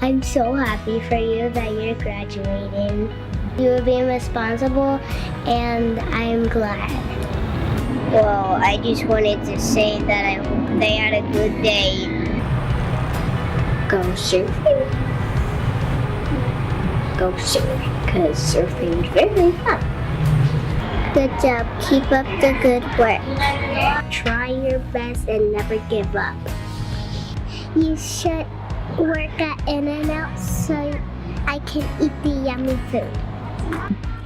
I'm so happy for you that you're graduating. You were being responsible, and I'm glad. Well, I just wanted to say that I hope they had a good day. Go surfing. Go surfing, because surfing is very fun. Good job. Keep up the good work. Try your best and never give up. You should work at In-N-Out so I can eat the yummy food.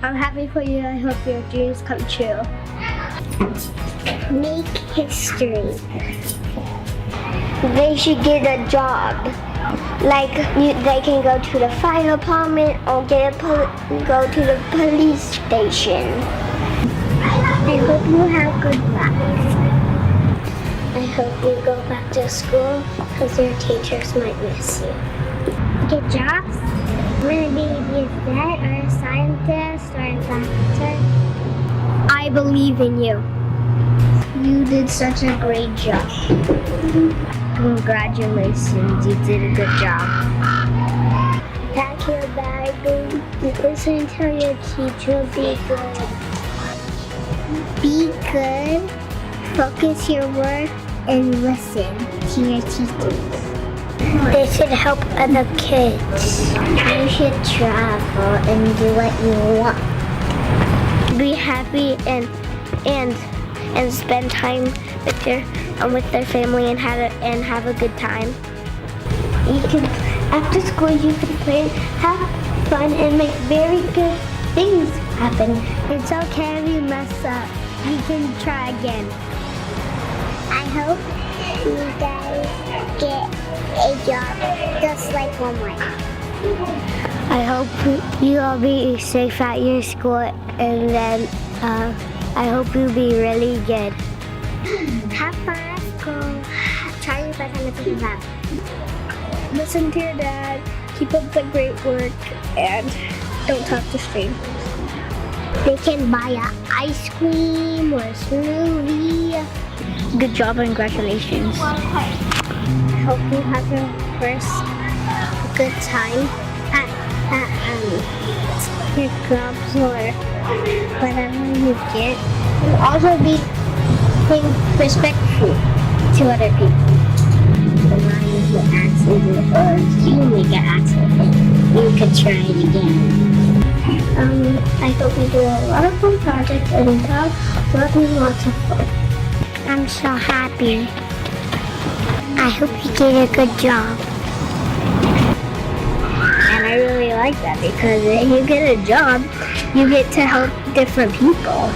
I'm happy for you. I hope your dreams come true. Make history. They should get a job. They can go to the fire department or go to the police station. I hope you have good luck. I hope you go back to school because your teachers might miss you. Get jobs? Maybe be a vet or a scientist or a doctor. I believe in you. You did such a great job. Congratulations, you did a good job. Pack your bag and listen to your teacher. Be good. Be good. Focus your work and listen to your teachers. They should help other kids. You should travel and do what you want. Be happy and spend time with their family and have a good time. You can after school you can play, have fun, and make very good things happen. It's okay if you mess up. You can try again. I hope you guys get a job just like Homework. I hope you all be safe at your school, and then I hope you be really good. Have fun at school. Try your best and listen to them. Listen to your dad. Keep up the great work, and don't talk to strangers. They can buy an ice cream or a smoothie. Good job and congratulations. I hope you have your first good time at your clubs or whatever you get. And also be respectful to other people. When you get accident or you make an accident, you could try it again. I hope you do a lot of fun projects and have lots of fun. I'm so happy. I hope you get a good job. And I really like that because if you get a job, you get to help different people.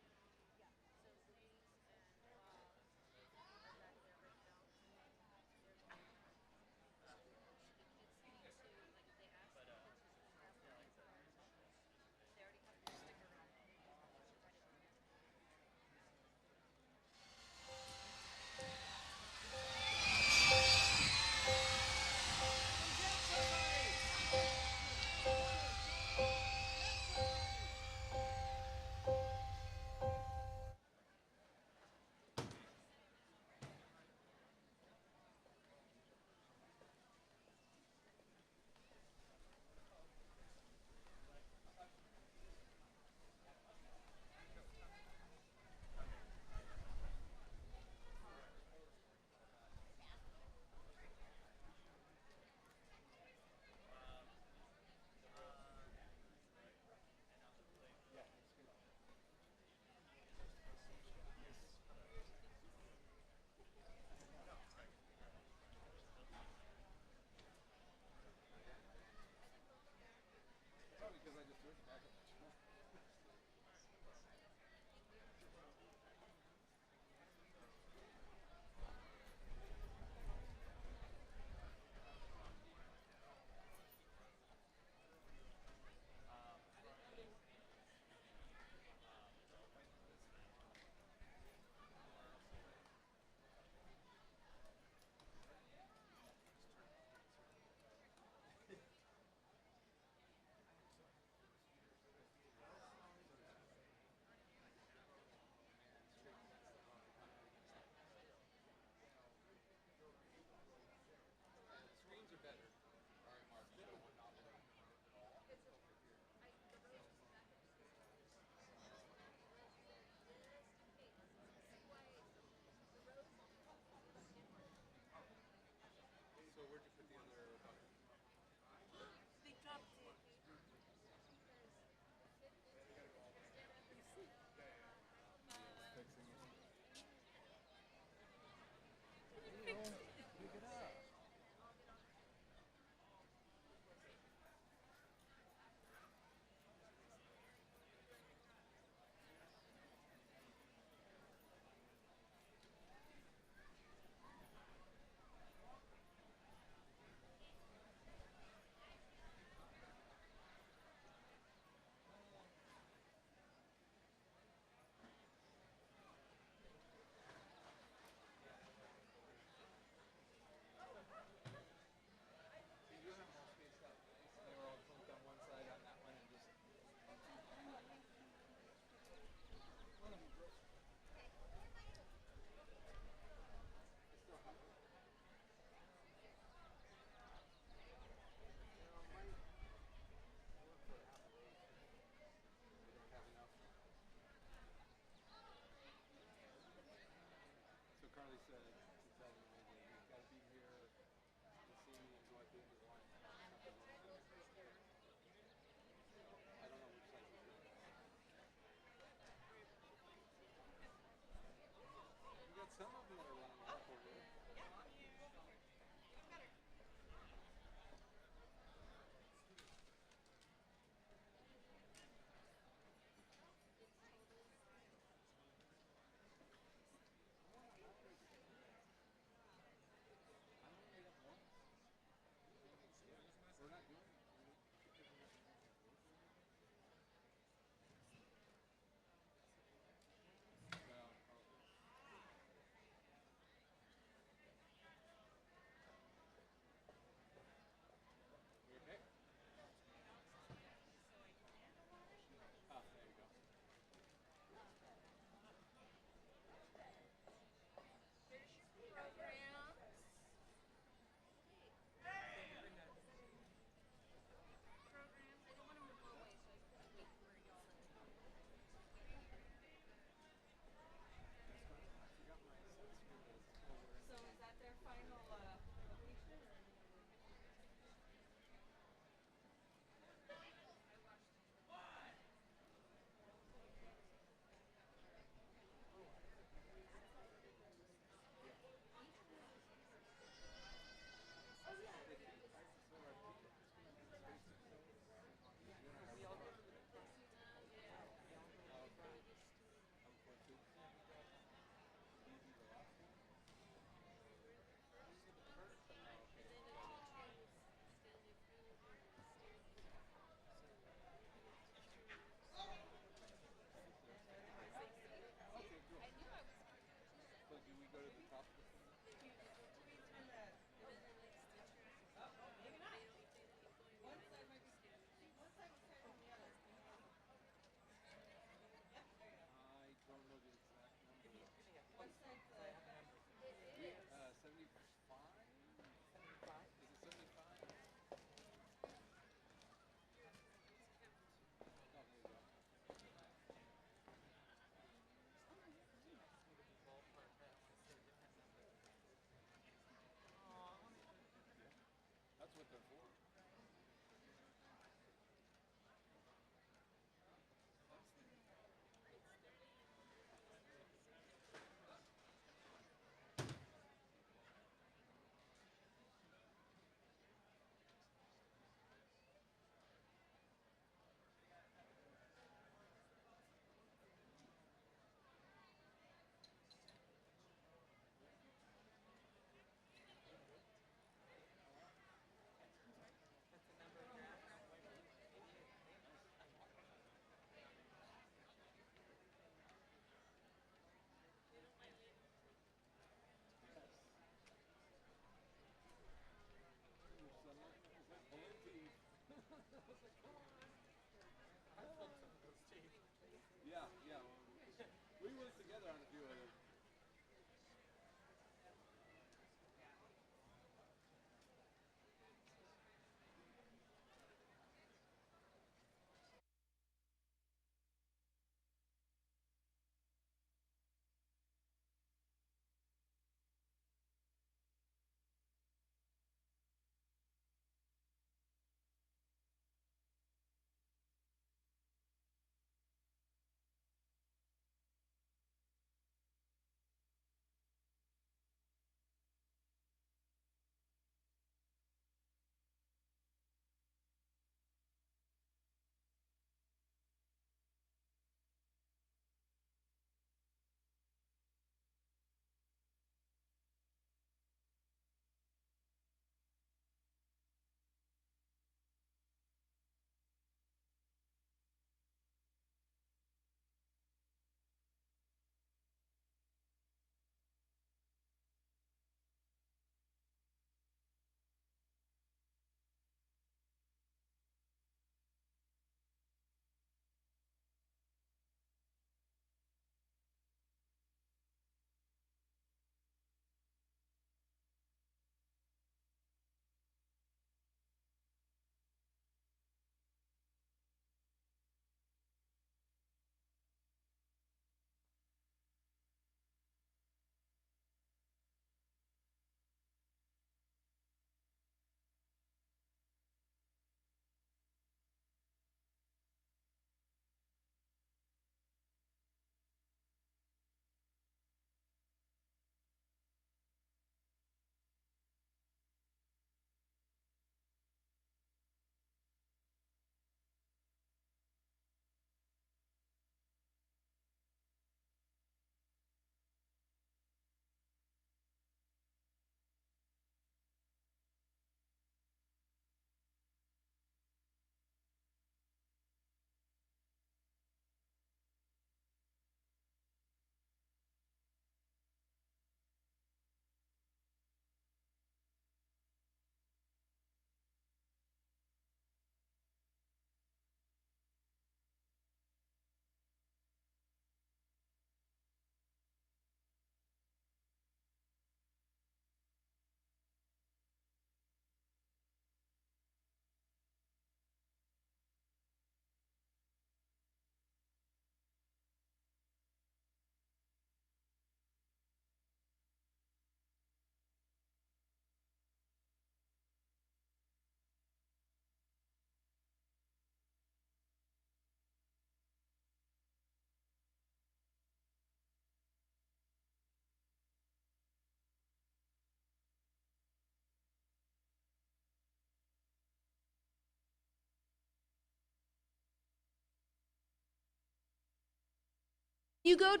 You go. Never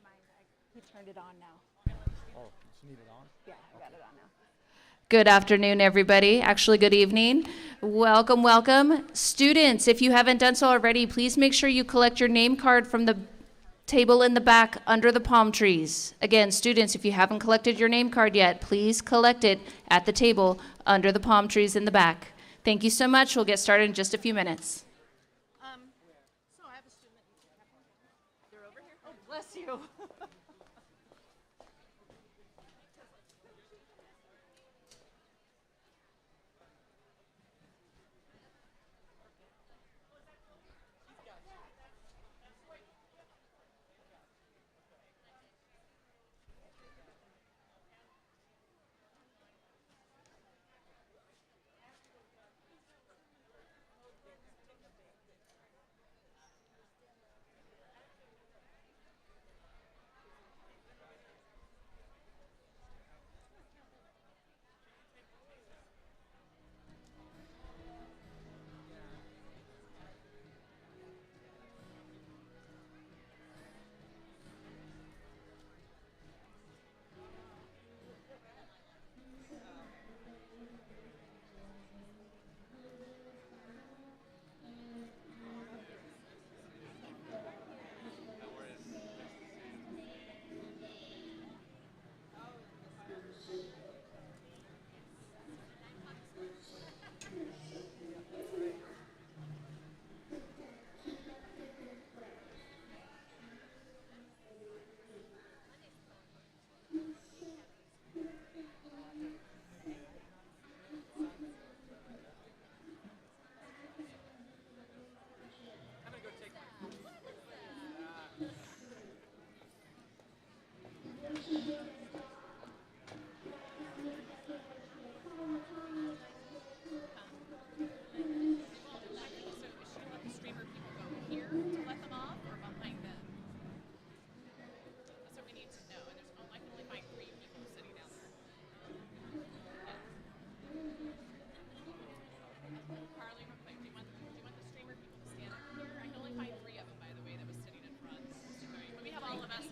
mind. He turned it on now. Oh, you need it on? Yeah, I got it on now. Good afternoon, everybody. Actually, good evening. Welcome, welcome. Students, if you haven't done so already, please make sure you collect your name card from the Table in the back under the palm trees. Again, students, if you haven't collected your name card yet, please collect it at the table under the palm trees in the back. Thank you so much. We'll get started in just a few minutes. So I have a student. They're over here. Oh, bless you.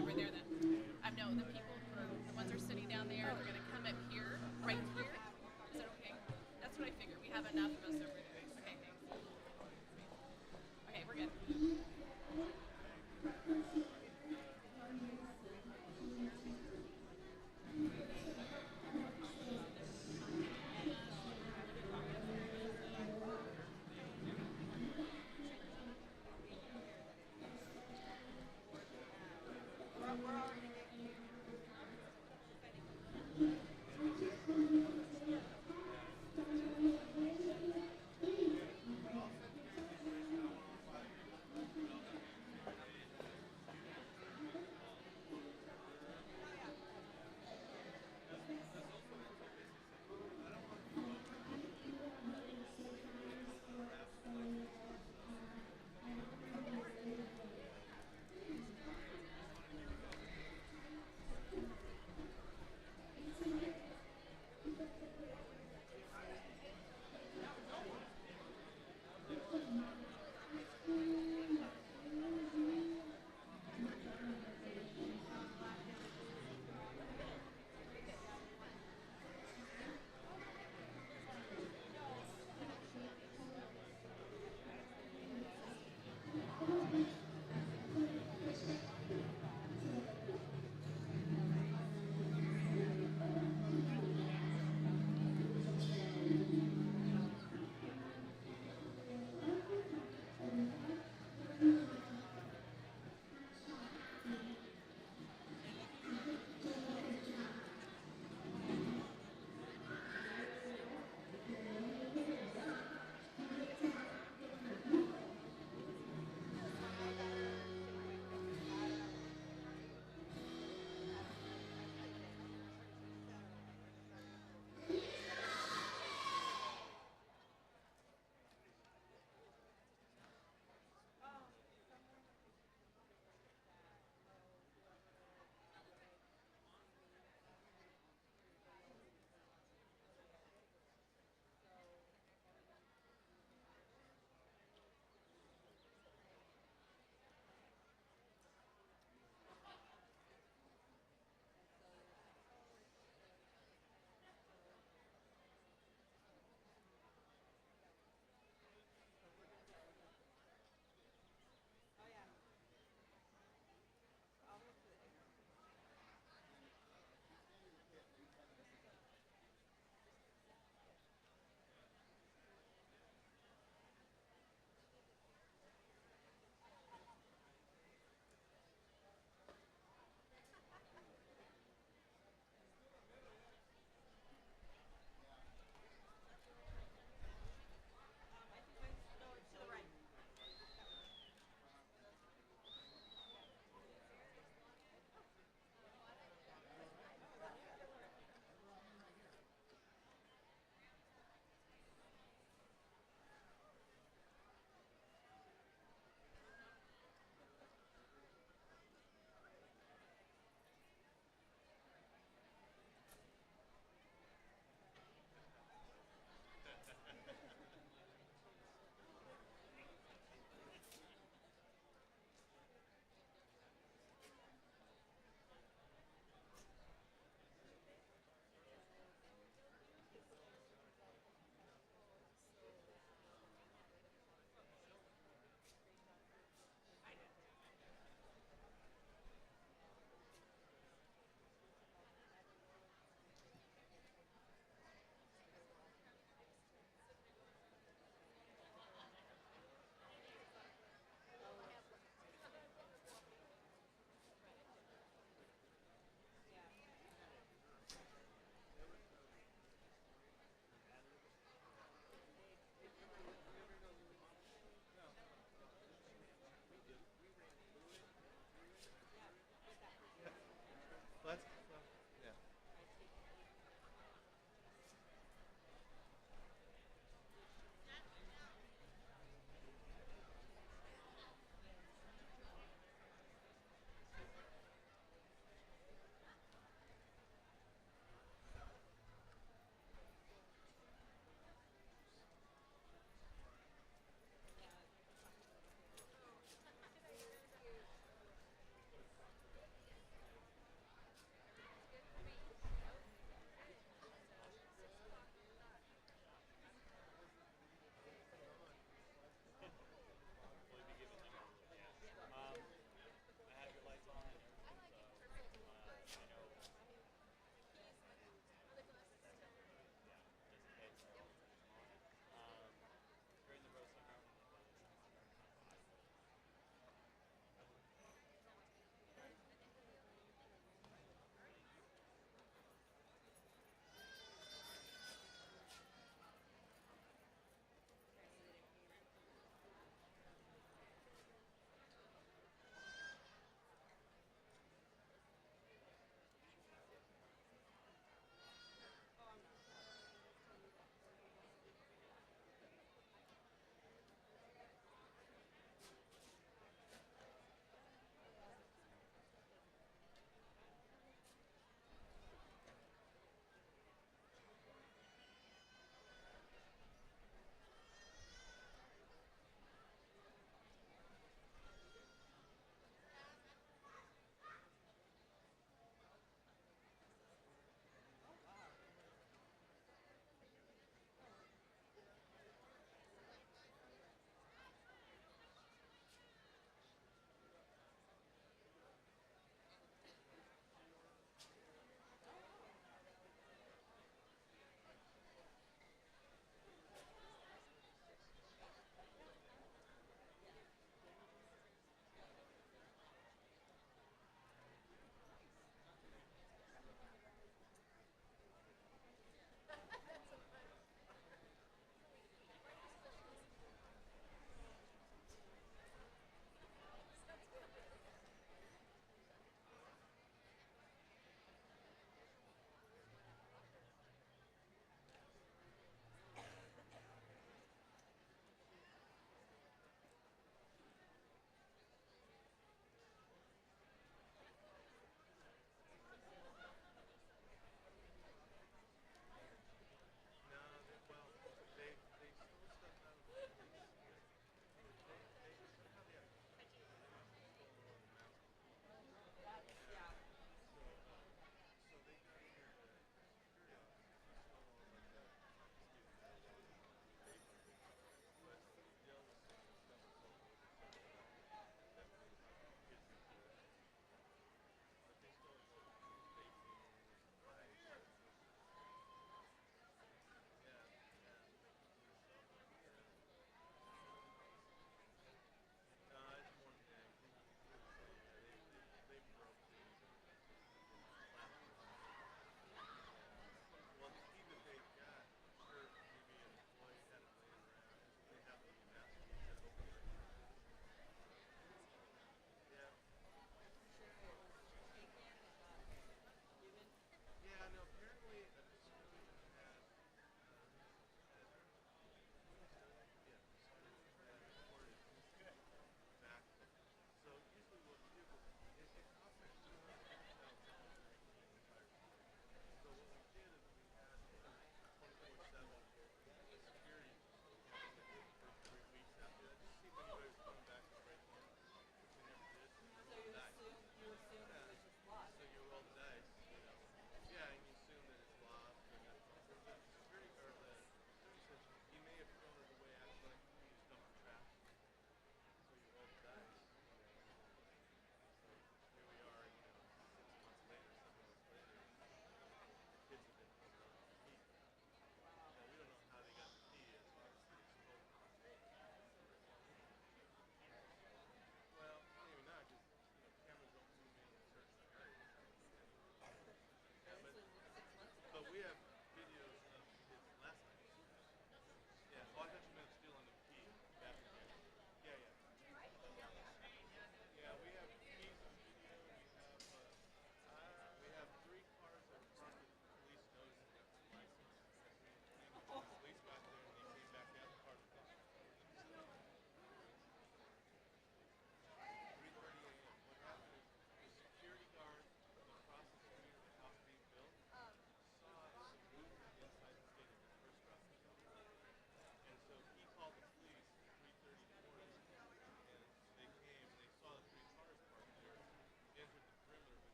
Over there that no, the people who are the ones who are sitting down there, they're gonna come up here, right here. Is that okay? That's what I figured. We have enough of us over there. Okay, thanks. Okay, we're good.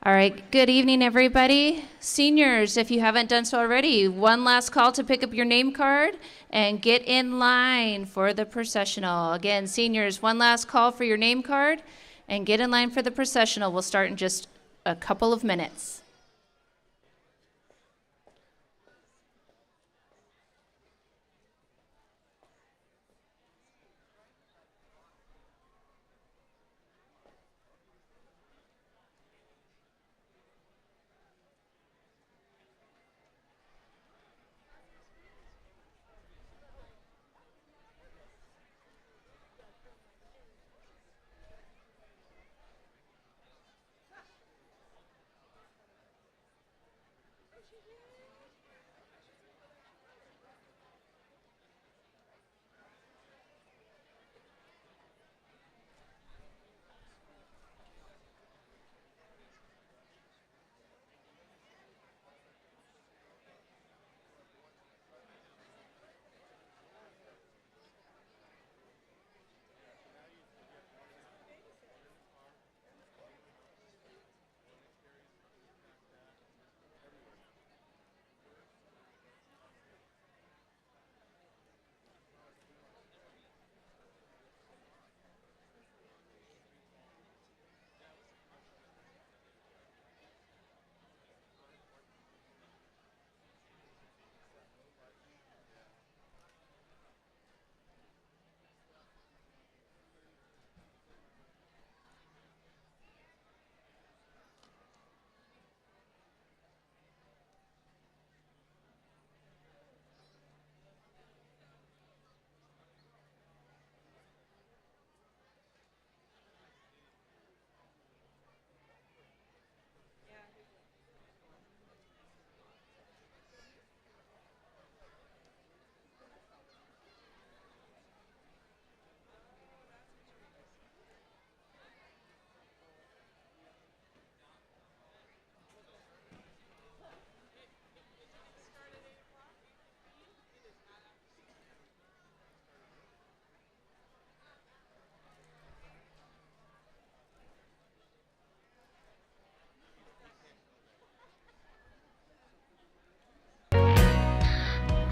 All right, good evening, everybody. Seniors, if you haven't done so already, one last call to pick up your name card and get in line for the processional. Again, seniors, one last call for your name card and get in line for the processional. We'll start in just a couple of minutes.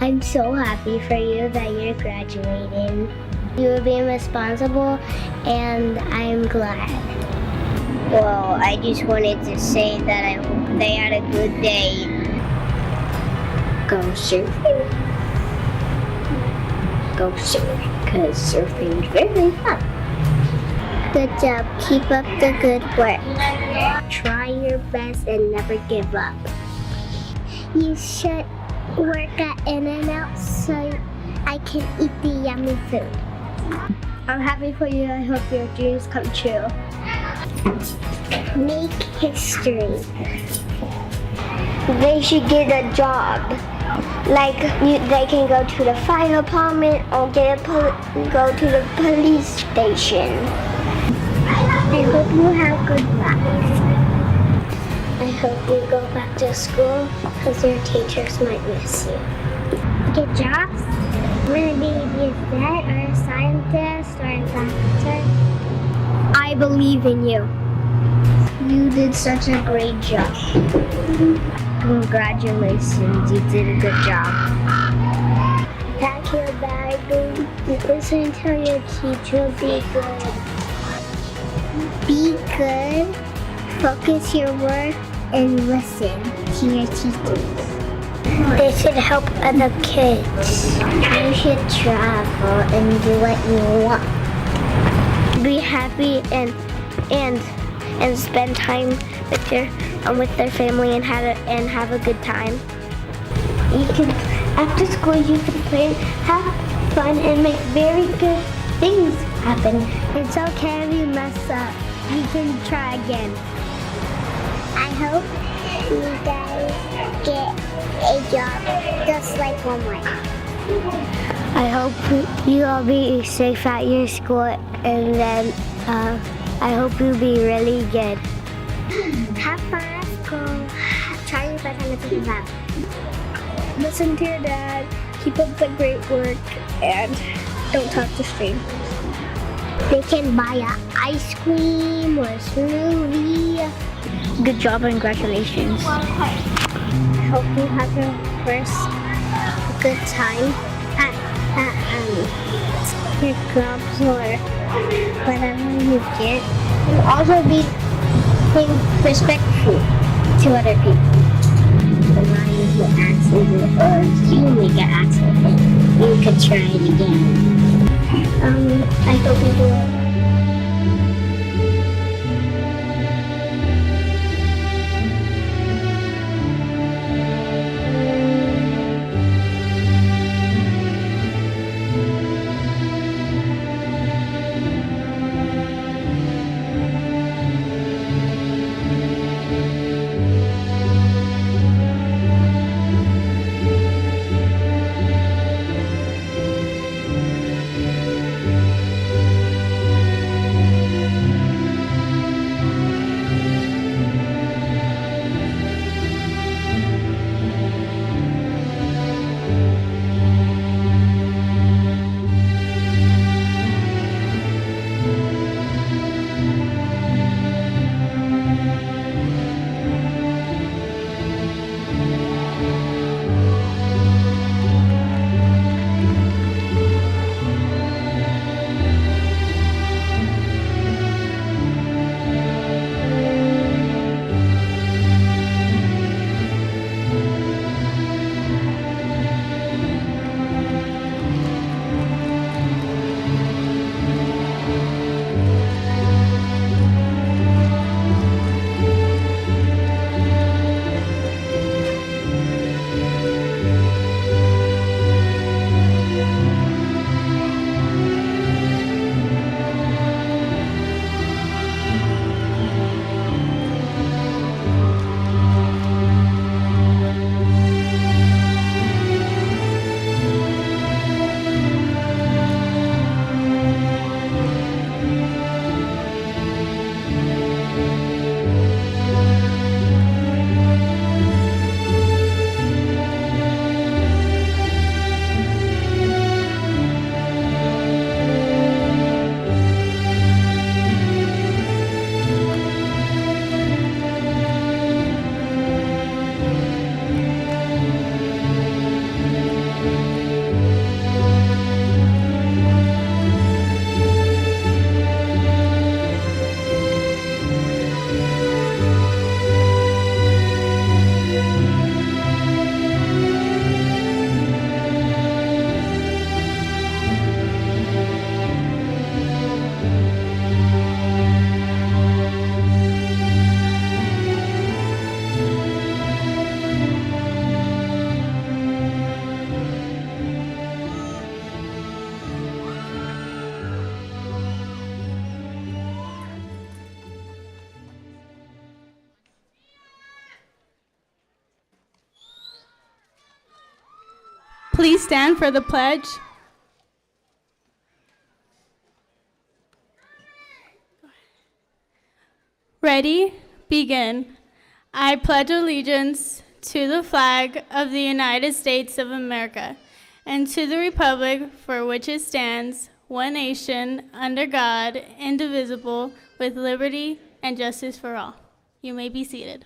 I'm so happy for you that you're graduating. You were being responsible, and I'm glad. Well, I just wanted to say that I hope they had a good day. Go surfing. Go surfing, because surfing's very fun. Good job. Keep up the good work. Try your best and never give up. You should work at In-N-Out so I can eat the yummy food. I'm happy for you. I hope your dreams come true. Make history. They should get a job. Like they can go to the fire department or go to the police station. I hope you have good luck. I hope you go back to school because your teachers might miss you. Get jobs? Maybe be a vet or a scientist or a doctor. I believe in you. You did such a great job. Congratulations, you did a good job. Pack your bag and listen to your teacher. Be good. Be good. Focus your work and listen to your teachers. They should help other kids. You should travel and do what you want. Be happy and spend time with their family and have a good time. You can after school you can play, have fun, and make very good things happen. It's okay if you mess up. You can try again. I hope you guys get a job just like one way. I hope you all be safe at your school, and then I hope you be really good. Have fun at school. Try your best and listen to them. Listen to your dad. Keep up the great work, and don't talk to strangers. They can buy an ice cream or a smoothie Good job and congratulations. Hope you have your first good time at your clubs or whatever you get. And also be respectful to other people. The line you accident or you make an accident, you could try it again. I hope you do it. Please stand for the pledge. Ready? Begin. I pledge allegiance to the flag of the United States of America and to the republic for which it stands, one nation, under God, indivisible, with liberty and justice for all. You may be seated.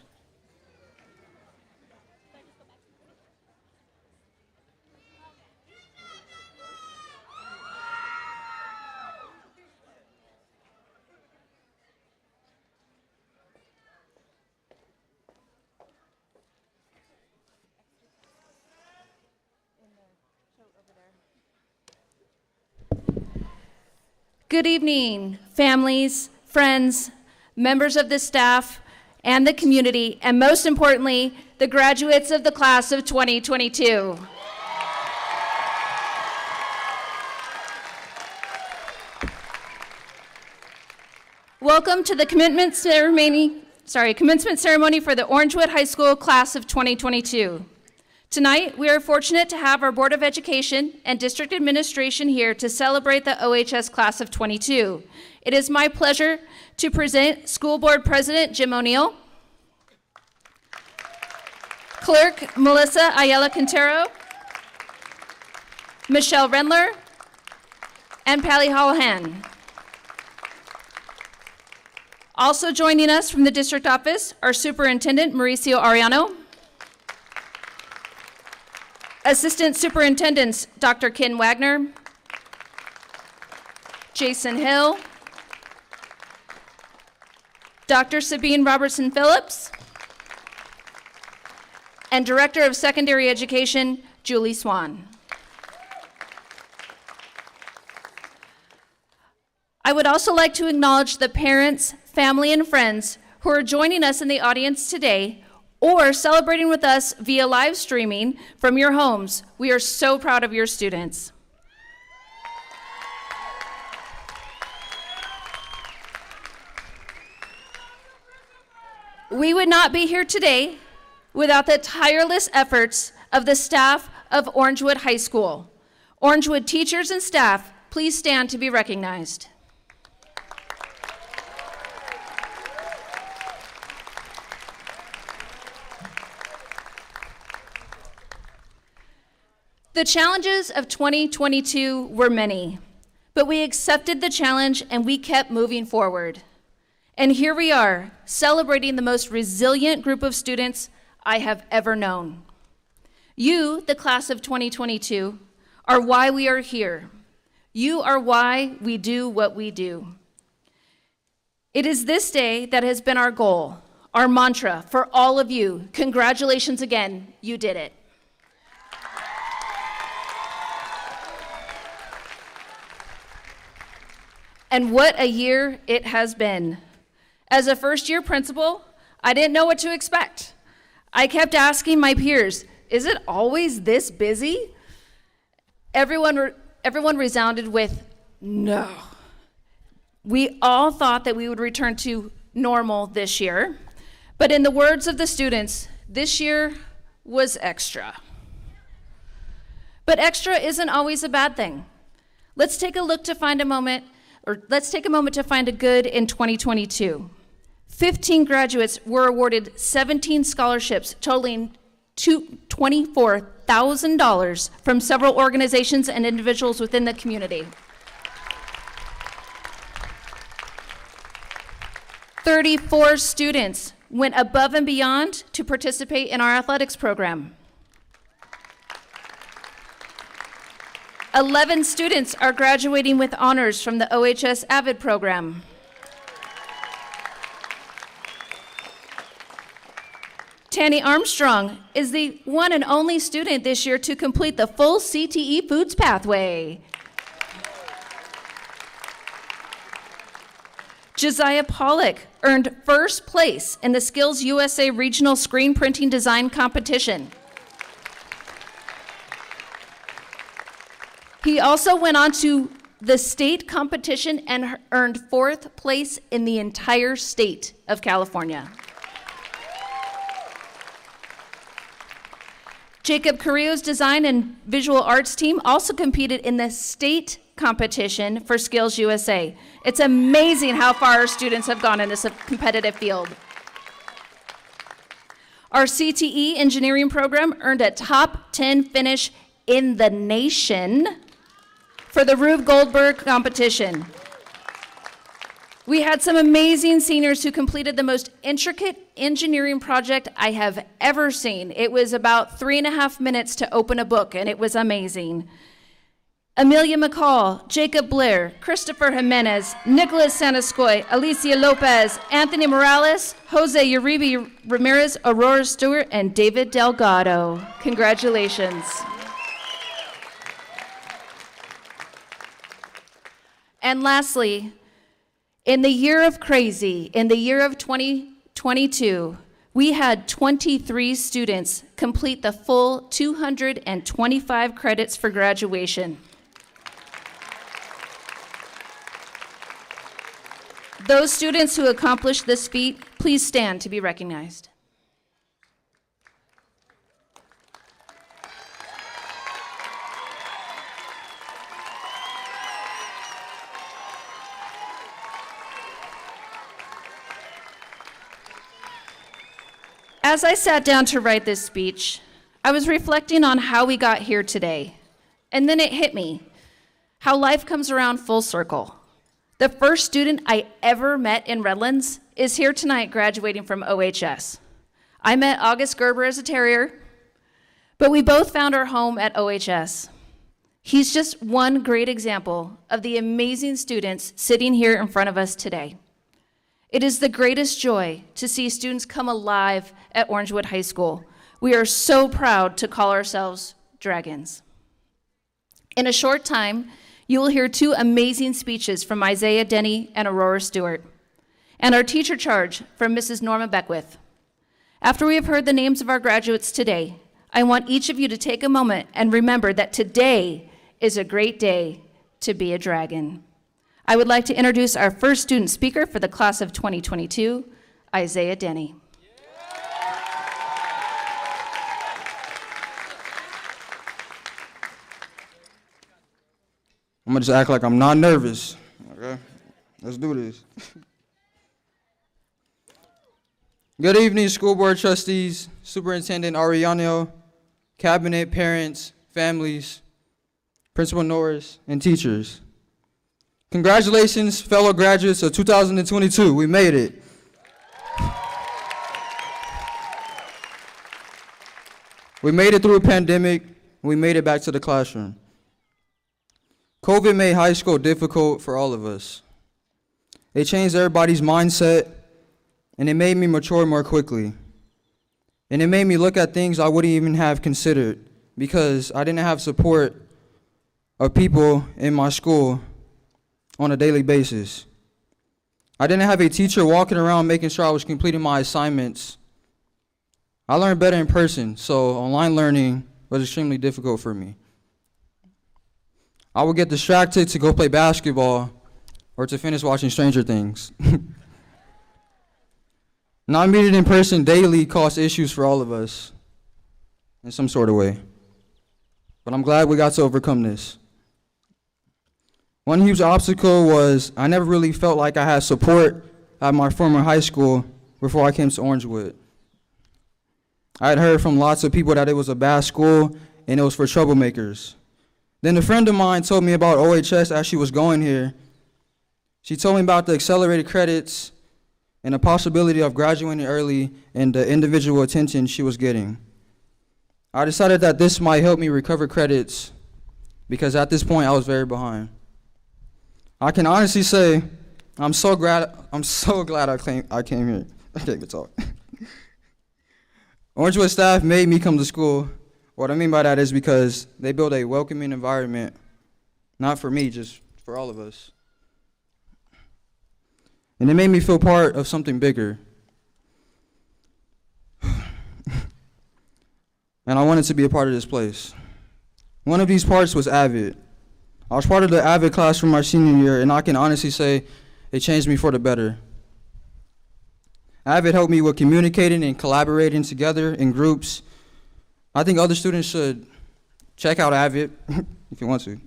Good evening, families, friends, members of the staff, and the community, and most importantly, the graduates of the class of 2022. Welcome to the commencement ceremony for the Orangewood High School class of 2022. Tonight, we are fortunate to have our Board of Education and District Administration here to celebrate the OHS Class of 22. It is my pleasure to present School Board President Jim O'Neill, Clerk Melissa Ayala Quintero, Michelle Rendler, and Pally Hallahan. Also joining us from the district office, our Superintendent, Mauricio Ariano. Assistant Superintendents, Dr. Ken Wagner, Jason Hill, Dr. Sabine Robertson Phillips, and Director of Secondary Education, Julie Swan. I would also like to acknowledge the parents, family, and friends who are joining us in the audience today or celebrating with us via live streaming from your homes. We are so proud of your students. We would not be here today without the tireless efforts of the staff of Orangewood High School. Orangewood teachers and staff, please stand to be recognized. The challenges of 2022 were many, but we accepted the challenge and we kept moving forward. And here we are, celebrating the most resilient group of students I have ever known. You, the class of 2022, are why we are here. You are why we do what we do. It is this day that has been our goal, our mantra for all of you. Congratulations again, you did it. And what a year it has been. As a first-year principal, I didn't know what to expect. I kept asking my peers, is it always this busy? Everyone resounded with, no. We all thought that we would return to normal this year, but in the words of the students, this year was extra. But extra isn't always a bad thing. Let's take a moment to find a good in 2022. 15 graduates were awarded 17 scholarships totaling $24,000 from several organizations and individuals within the community. 34 students went above and beyond to participate in our athletics program. 11 students are graduating with honors from the OHS AVID program. Tanny Armstrong is the one and only student this year to complete the full CTE Foods pathway. Josiah Pollock earned first place in the Skills USA Regional Screen Printing Design Competition. He also went on to the state competition and earned fourth place in the entire state of California. Jacob Carrillo's design and visual arts team also competed in the state competition for Skills USA. It's amazing how far our students have gone in this competitive field. Our CTE engineering program earned a top 10 finish in the nation for the Rube Goldberg competition. We had some amazing seniors who completed the most intricate engineering project I have ever seen. It was about 3.5 minutes to open a book, and it was amazing. Amelia McCall, Jacob Blair, Christopher Jimenez, Nicholas Sanascoy, Alicia Lopez, Anthony Morales, Jose Uribe Ramirez, Aurora Stewart, and David Delgado. Congratulations. And lastly, in the year of crazy, in the year of 2022, we had 23 students complete the full 225 credits for graduation. Those students who accomplished this feat, please stand to be recognized. As I sat down to write this speech, I was reflecting on how we got here today. And then it hit me, how life comes around full circle. The first student I ever met in Redlands is here tonight graduating from OHS. I met August Gerber as a terrier, but we both found our home at OHS. He's just one great example of the amazing students sitting here in front of us today. It is the greatest joy to see students come alive at Orangewood High School. We are so proud to call ourselves Dragons. In a short time, you will hear two amazing speeches from Isaiah Denny and Aurora Stewart, and our teacher charge from Mrs. Norma Beckwith. After we have heard the names of our graduates today, I want each of you to take a moment and remember that today is a great day to be a dragon. I would like to introduce our first student speaker for the class of 2022, Isaiah Denny. I'm gonna just act like I'm not nervous, okay? Let's do this. Good evening, school board trustees, Superintendent Ariano, cabinet, parents, families, Principal Norris, and teachers. Congratulations, fellow graduates of 2022. We made it. We made it through a pandemic. We made it back to the classroom. COVID made high school difficult for all of us. It changed everybody's mindset, and it made me mature more quickly. And it made me look at things I wouldn't even have considered because I didn't have support of people in my school on a daily basis. I didn't have a teacher walking around making sure I was completing my assignments. I learned better in person, so online learning was extremely difficult for me. I would get distracted to go play basketball or to finish watching Stranger Things. Not meeting in person daily caused issues for all of us in some sort of way. But I'm glad we got to overcome this. One huge obstacle was I never really felt like I had support at my former high school before I came to Orangewood. I had heard from lots of people that it was a bad school and it was for troublemakers. Then a friend of mine told me about OHS as she was going here. She told me about the accelerated credits and the possibility of graduating early and the individual attention she was getting. I decided that this might help me recover credits because at this point I was very behind. I can honestly say I'm so glad I came here. I can't even talk. Orangewood staff made me come to school. What I mean by that is because they built a welcoming environment, not for me, just for all of us. And it made me feel part of something bigger. And I wanted to be a part of this place. One of these parts was AVID. I was part of the AVID class from my senior year, and I can honestly say it changed me for the better. AVID helped me with communicating and collaborating together in groups. I think other students should check out AVID if you want to,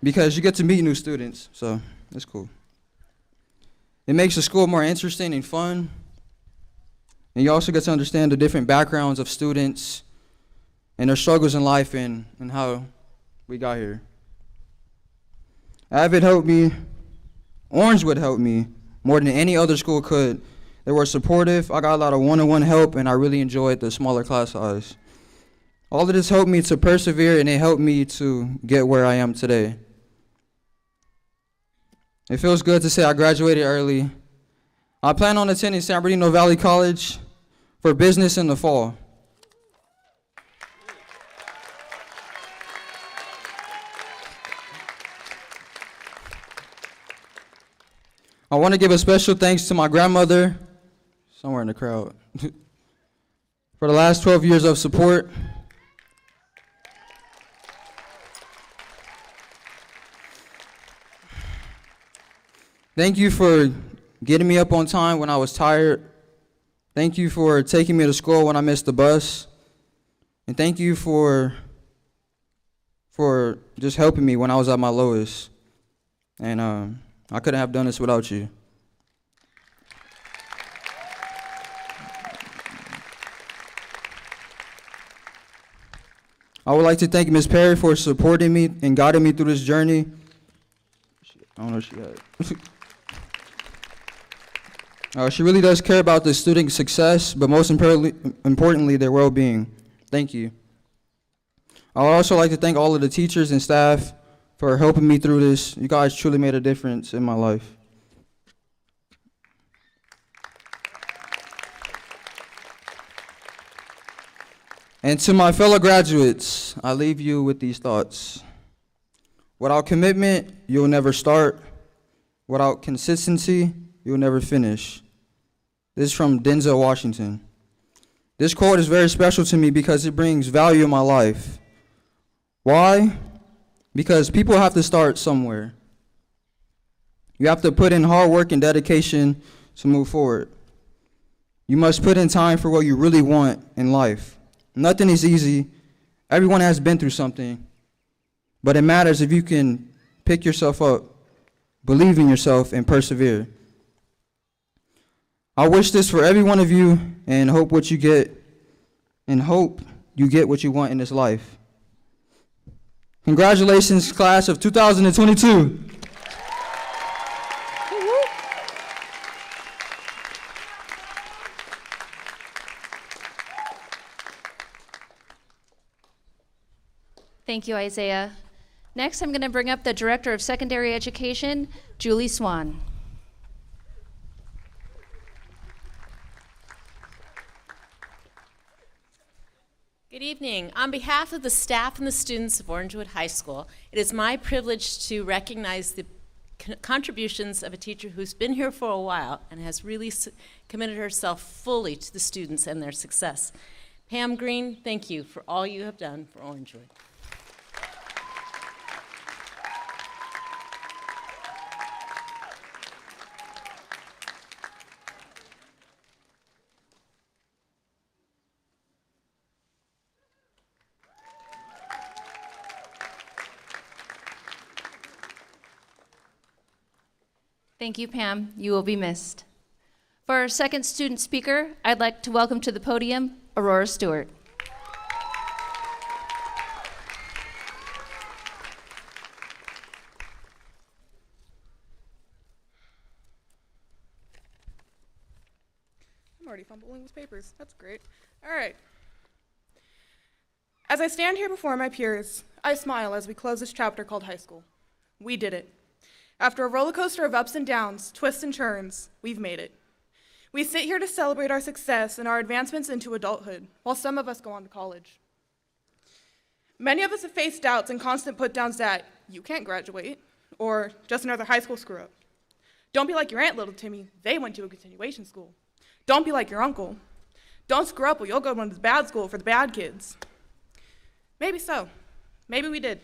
because you get to meet new students, so it's cool. It makes the school more interesting and fun, and you also get to understand the different backgrounds of students and their struggles in life and how we got here. AVID helped me, Orangewood helped me more than any other school could. They were supportive, I got a lot of one-on-one help, and I really enjoyed the smaller class size. All of this helped me to persevere, and it helped me to get where I am today. It feels good to say I graduated early. I plan on attending San Bernardino Valley College for business in the fall. I want to give a special thanks to my grandmother, somewhere in the crowd, for the last 12 years of support. Thank you for getting me up on time when I was tired. Thank you for taking me to school when I missed the bus. And thank you for just helping me when I was at my lowest. And I couldn't have done this without you. I would like to thank Ms. Perry for supporting me and guiding me through this journey. I don't know if she had it. She really does care about the student's success, but most importantly, their well-being. Thank you. I would also like to thank all of the teachers and staff for helping me through this. You guys truly made a difference in my life. And to my fellow graduates, I leave you with these thoughts. Without commitment, you'll never start. Without consistency, you'll never finish. This is from Denzel Washington. This quote is very special to me because it brings value in my life. Why? Because people have to start somewhere. You have to put in hard work and dedication to move forward. You must put in time for what you really want in life. Nothing is easy. Everyone has been through something. But it matters if you can pick yourself up, believe in yourself, and persevere. I wish this for every one of you and hope you get what you want in this life. Congratulations, class of 2022. Thank you, Isaiah. Next, I'm going to bring up the Director of Secondary Education, Julie Swan. Good evening. On behalf of the staff and the students of Orangewood High School, it is my privilege to recognize the contributions of a teacher who's been here for a while and has really committed herself fully to the students and their success. Pam Green, thank you for all you have done for Orangewood. Thank you, Pam. You will be missed. For our second student speaker, I'd like to welcome to the podium Aurora Stewart. I'm already fumbling with papers. That's great. All right. As I stand here before my peers, I smile as we close this chapter called high school. We did it. After a roller coaster of ups and downs, twists and turns, we've made it. We sit here to celebrate our success and our advancements into adulthood, while some of us go on to college. Many of us have faced doubts and constant put-downs that you can't graduate, or just another high school screw-up. Don't be like your aunt, little Timmy. They went to a continuation school. Don't be like your uncle. Don't screw up or you'll go to the bad school for the bad kids. Maybe so. Maybe we did.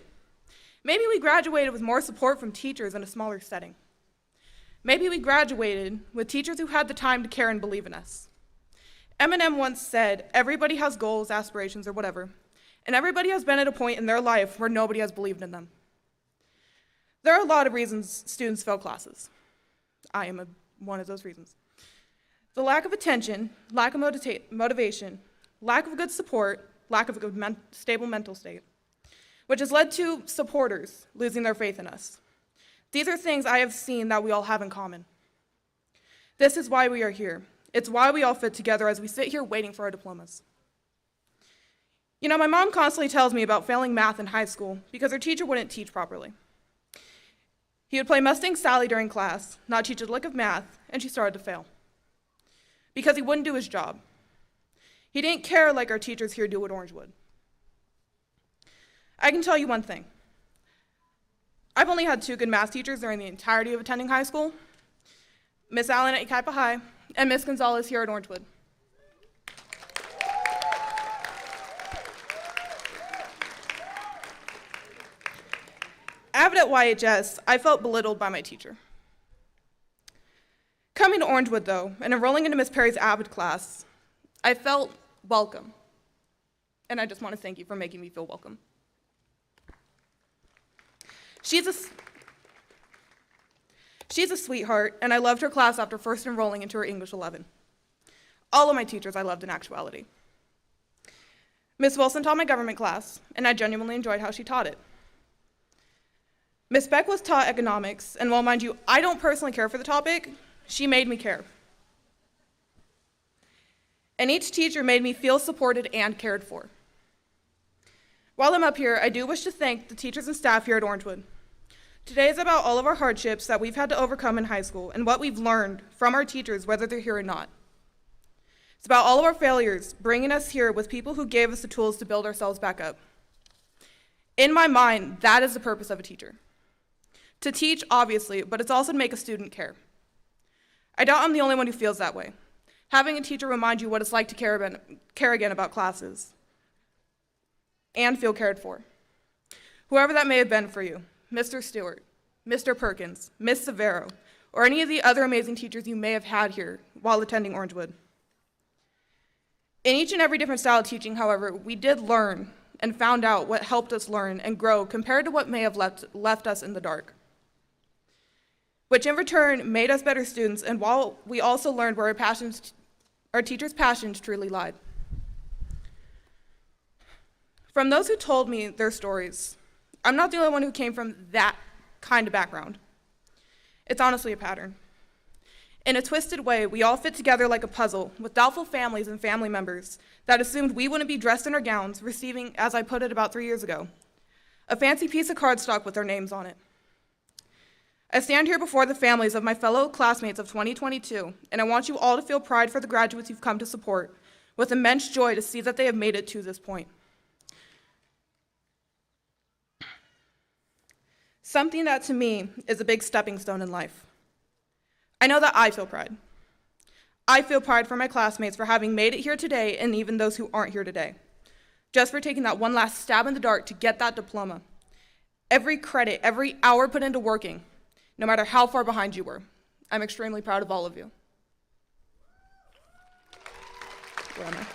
Maybe we graduated with more support from teachers in a smaller setting. Maybe we graduated with teachers who had the time to care and believe in us. Eminem once said, everybody has goals, aspirations, or whatever, and everybody has been at a point in their life where nobody has believed in them. There are a lot of reasons students fail classes. I am one of those reasons. The lack of attention, lack of motivation, lack of good support, lack of a good stable mental state, which has led to supporters losing their faith in us. These are things I have seen that we all have in common. This is why we are here. It's why we all fit together as we sit here waiting for our diplomas. You know, my mom constantly tells me about failing math in high school because her teacher wouldn't teach properly. He would play Mustang Sally during class, not teach a lick of math, and she started to fail. Because he wouldn't do his job. He didn't care like our teachers here do at Orangewood. I can tell you one thing. I've only had 2 good math teachers during the entirety of attending high school, Miss Allen at Ikaipa High and Miss Gonzalez here at Orangewood. Avid at YHS, I felt belittled by my teacher. Coming to Orangewood, though, and enrolling into Miss Perry's Avid class, I felt welcome. And I just want to thank you for making me feel welcome. She's a sweetheart, and I loved her class after first enrolling into her English 11. All of my teachers I loved in actuality. Miss Wilson taught my government class, and I genuinely enjoyed how she taught it. Miss Beck was taught economics, and while mind you, I don't personally care for the topic, she made me care. and each teacher made me feel supported and cared for. While I'm up here, I do wish to thank the teachers and staff here at Orangewood. Today is about all of our hardships that we've had to overcome in high school and what we've learned from our teachers, whether they're here or not. It's about all of our failures, bringing us here with people who gave us the tools to build ourselves back up. In my mind, that is the purpose of a teacher. To teach, obviously, but it's also to make a student care. I doubt I'm the only one who feels that way. Having a teacher remind you what it's like to care again about classes and feel cared for. Whoever that may have been for you, Mr. Stewart, Mr. Perkins, Miss Severo, or any of the other amazing teachers you may have had here while attending Orangewood. In each and every different style of teaching, however, we did learn and found out what helped us learn and grow compared to what may have left us in the dark, which in return made us better students, and while we also learned where our teachers' passions truly lied. From those who told me their stories, I'm not the only one who came from that kind of background. It's honestly a pattern. In a twisted way, we all fit together like a puzzle with doubtful families and family members that assumed we wouldn't be dressed in our gowns, receiving, as I put it about 3 years ago, a fancy piece of cardstock with our names on it. I stand here before the families of my fellow classmates of 2022, and I want you all to feel pride for the graduates you've come to support, with immense joy to see that they have made it to this point. Something that to me is a big stepping stone in life. I know that I feel pride. I feel pride for my classmates for having made it here today, and even those who aren't here today, just for taking that one last stab in the dark to get that diploma. Every credit, every hour put into working, no matter how far behind you were. I'm extremely proud of all of you. Where am I?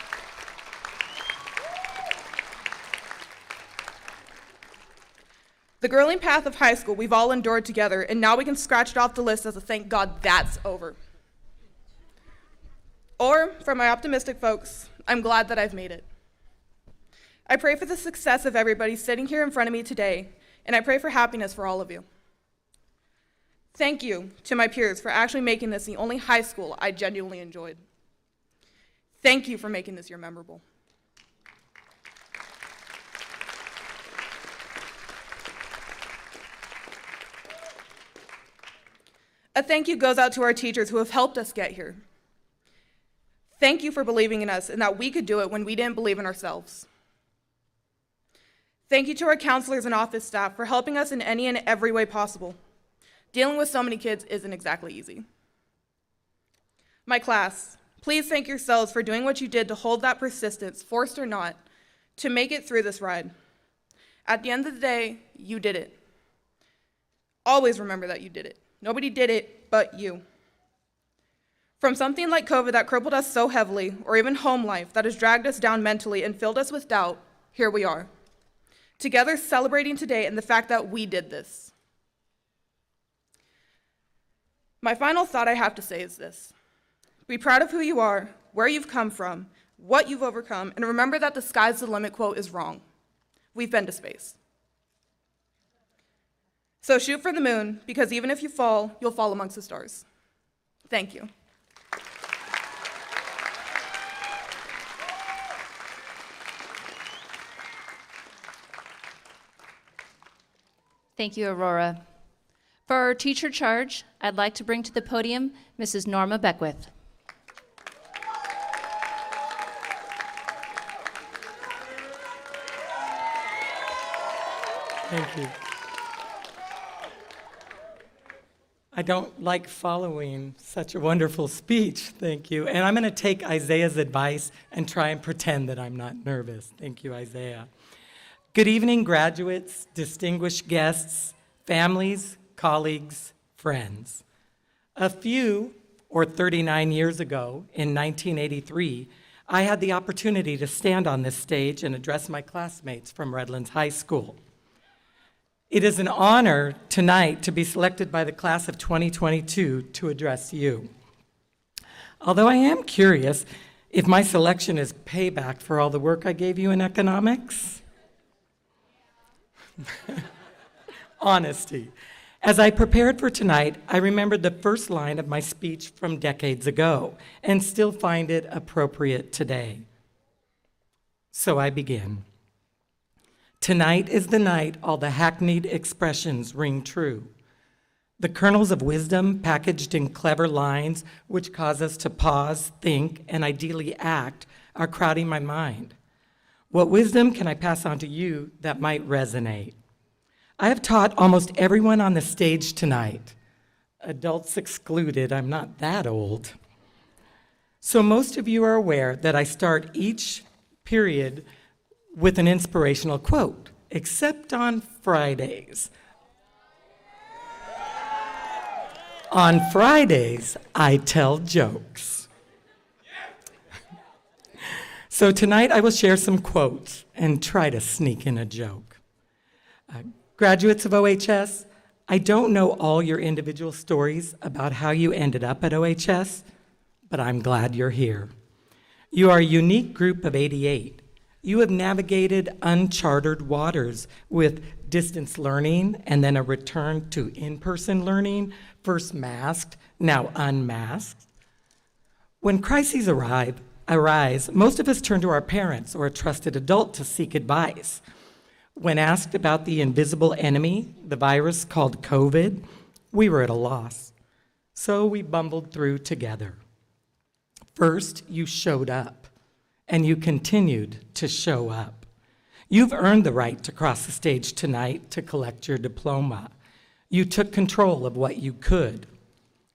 The grueling path of high school we've all endured together, and now we can scratch it off the list as a thank God that's over. Or, for my optimistic folks, I'm glad that I've made it. I pray for the success of everybody sitting here in front of me today, and I pray for happiness for all of you. Thank you to my peers for actually making this the only high school I genuinely enjoyed. Thank you for making this year memorable. A thank you goes out to our teachers who have helped us get here. Thank you for believing in us and that we could do it when we didn't believe in ourselves. Thank you to our counselors and office staff for helping us in any and every way possible. Dealing with so many kids isn't exactly easy. My class, please thank yourselves for doing what you did to hold that persistence, forced or not, to make it through this ride. At the end of the day, you did it. Always remember that you did it. Nobody did it but you. From something like COVID that crippled us so heavily, or even home life that has dragged us down mentally and filled us with doubt, here we are, together celebrating today and the fact that we did this. My final thought I have to say is this: be proud of who you are, where you've come from, what you've overcome, and remember that the sky's the limit quote is wrong. We've been to space. So shoot for the moon, because even if you fall, you'll fall amongst the stars. Thank you. Thank you, Aurora. For our teacher charge, I'd like to bring to the podium Mrs. Norma Beckwith. Thank you. I don't like following such a wonderful speech, thank you. And I'm going to take Isaiah's advice and try and pretend that I'm not nervous. Thank you, Isaiah. Good evening, graduates, distinguished guests, families, colleagues, friends. A few, or 39 years ago, in 1983, I had the opportunity to stand on this stage and address my classmates from Redlands High School. It is an honor tonight to be selected by the class of 2022 to address you. Although I am curious if my selection is payback for all the work I gave you in economics. Honesty. As I prepared for tonight, I remembered the first line of my speech from decades ago and still find it appropriate today. So I begin. Tonight is the night all the hackneyed expressions ring true. The kernels of wisdom packaged in clever lines which cause us to pause, think, and ideally act are crowding my mind. What wisdom can I pass on to you that might resonate? I have taught almost everyone on the stage tonight. Adults excluded, I'm not that old. So most of you are aware that I start each period with an inspirational quote, except on Fridays. On Fridays, I tell jokes. So tonight I will share some quotes and try to sneak in a joke. Graduates of OHS, I don't know all your individual stories about how you ended up at OHS, but I'm glad you're here. You are a unique group of 88. You have navigated uncharted waters with distance learning and then a return to in-person learning, first masked, now unmasked. When crises arise, most of us turn to our parents or a trusted adult to seek advice. When asked about the invisible enemy, the virus called COVID, we were at a loss. So we bumbled through together. First, you showed up, and you continued to show up. You've earned the right to cross the stage tonight to collect your diploma. You took control of what you could.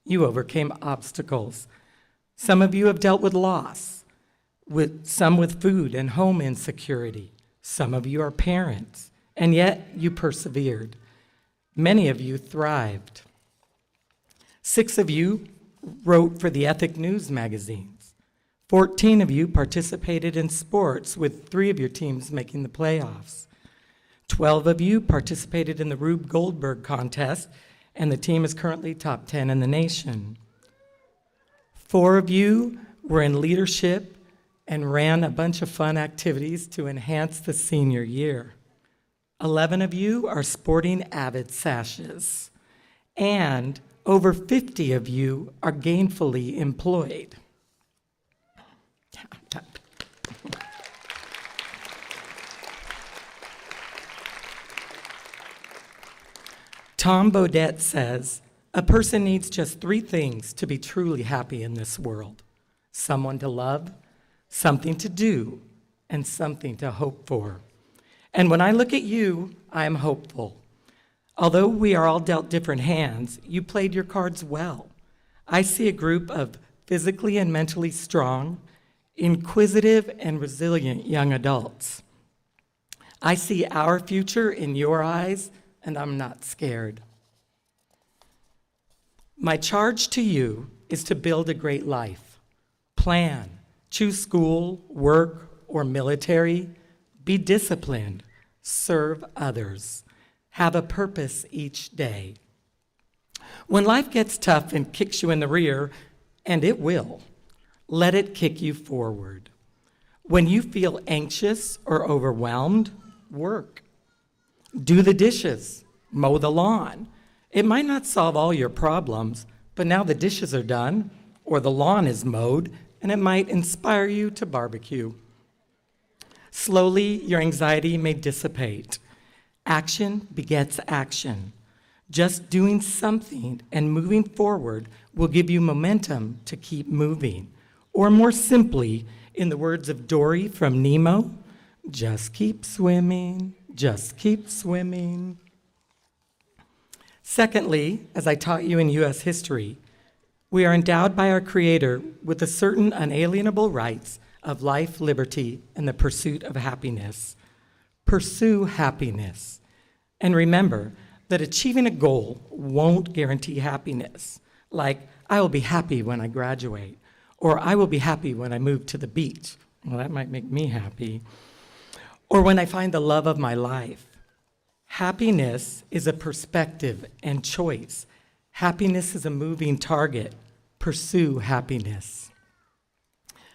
You overcame obstacles. Some of you have dealt with loss, some with food and home insecurity. Some of you are parents, and yet you persevered. Many of you thrived. 6 of you wrote for the Ethic News magazines. 14 of you participated in sports, with 3 of your teams making the playoffs. 12 of you participated in the Rube Goldberg contest, and the team is currently top 10 in the nation. 4 of you were in leadership and ran a bunch of fun activities to enhance the senior year. 11 of you are sporting Avid sashes, and over 50 of you are gainfully employed. Tom Bodett says, a person needs just 3 things to be truly happy in this world: someone to love, something to do, and something to hope for. And when I look at you, I am hopeful. Although we are all dealt different hands, you played your cards well. I see a group of physically and mentally strong, inquisitive, and resilient young adults. I see our future in your eyes, and I'm not scared. My charge to you is to build a great life. Plan. Choose school, work, or military. Be disciplined. Serve others. Have a purpose each day. When life gets tough and kicks you in the rear, and it will, let it kick you forward. When you feel anxious or overwhelmed, work. Do the dishes. Mow the lawn. It might not solve all your problems, but now the dishes are done, or the lawn is mowed, and it might inspire you to barbecue. Slowly, your anxiety may dissipate. Action begets action. Just doing something and moving forward will give you momentum to keep moving. Or more simply, in the words of Dory from Nemo, just keep swimming, just keep swimming. Secondly, as I taught you in U.S. history, we are endowed by our Creator with the certain unalienable rights of life, liberty, and the pursuit of happiness. Pursue happiness. And remember that achieving a goal won't guarantee happiness, like, I will be happy when I graduate, or I will be happy when I move to the beach. Well, that might make me happy. Or when I find the love of my life. Happiness is a perspective and choice. Happiness is a moving target. Pursue happiness.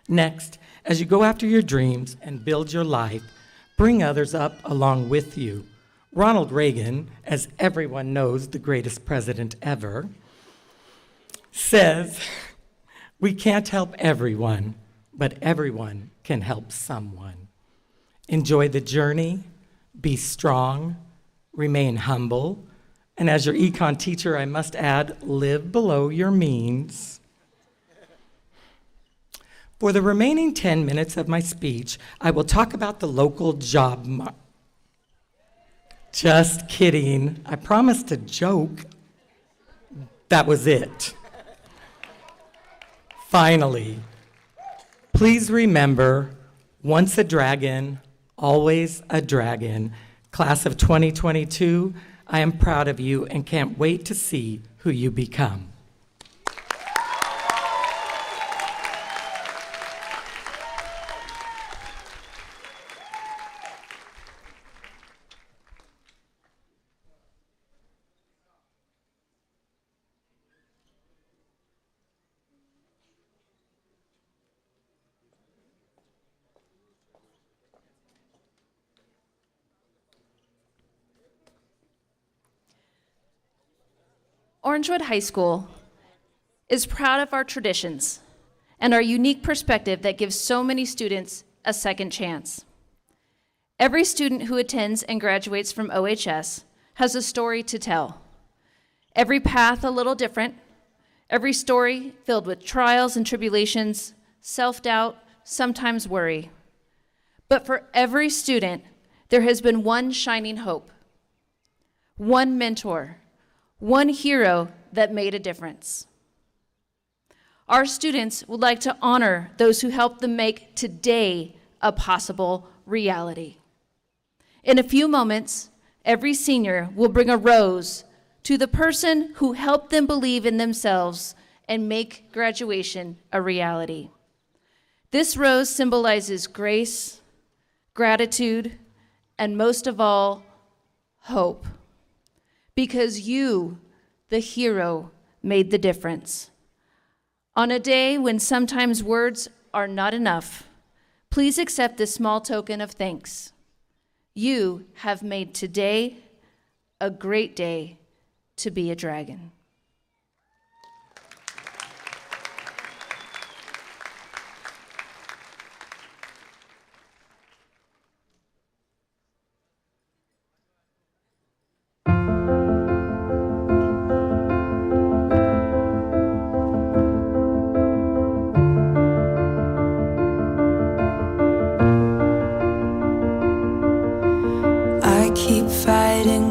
Next, as you go after your dreams and build your life, bring others up along with you. Ronald Reagan, as everyone knows, the greatest president ever, says, "We can't help everyone, but everyone can help someone." Enjoy the journey, be strong, remain humble, and as your econ teacher, I must add, live below your means. For the remaining 10 minutes of my speech, I will talk about the local job market. Just kidding. I promised a joke. That was it. Finally, please remember, once a dragon, always a dragon. Class of 2022, I am proud of you and can't wait to see who you become. Orangewood High School is proud of our traditions and our unique perspective that gives so many students a second chance. Every student who attends and graduates from OHS has a story to tell. Every path a little different, every story filled with trials and tribulations, self-doubt, sometimes worry. But for every student, there has been one shining hope, one mentor, one hero that made a difference. Our students would like to honor those who helped them make today a possible reality. In a few moments, every senior will bring a rose to the person who helped them believe in themselves and make graduation a reality. This rose symbolizes grace, gratitude, and most of all, hope. Because you, the hero, made the difference. On a day when sometimes words are not enough, please accept this small token of thanks. You have made today a great day to be a dragon.